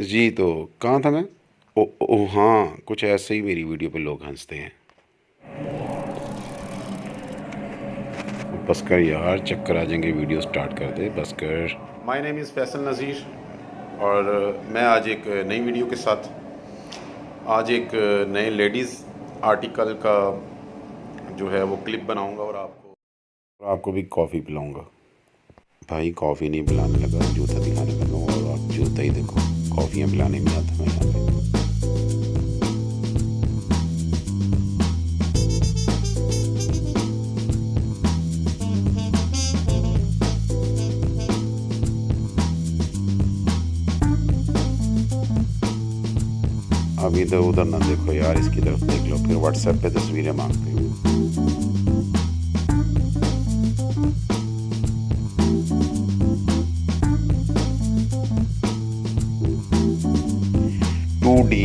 जी, तो कहाँ था मैं? ओ हाँ, कुछ ऐसे ही मेरी वीडियो पे लोग हँसते हैं। बस कर यार, चक्कर आ जाएंगे, वीडियो स्टार्ट कर दे, बस कर। माय नेम इज़ फैसल नज़ीर और मैं आज एक नई वीडियो के साथ आज एक नए लेडीज़ आर्टिकल का जो है वो क्लिप बनाऊंगा और आपको भी कॉफ़ी पिलाऊंगा। भाई कॉफ़ी नहीं पिलाने लगा, जूता दिखाने लगा और आप जूता ही देखो, कॉफ़ियाँ पिलाने नहीं आता मैं यहाँ पे। अभी तो उधर ना देखो यार, इसकी तरफ देख लो, फिर व्हाट्सएप पे तस्वीरें मांगते हो। टू डी।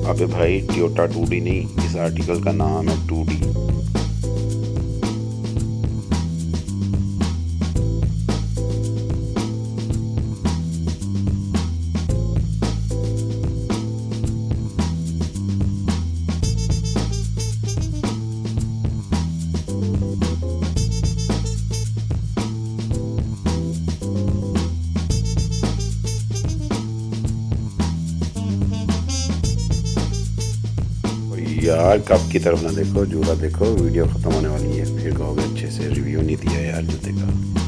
अबे भाई टोयोटा 2D नहीं, इस आर्टिकल का नाम है 2D। यार कप की तरफ ना देखो, जूता देखो, वीडियो ख़त्म होने वाली है, फिर कहोगे अच्छे से रिव्यू नहीं दिया यार जूते का।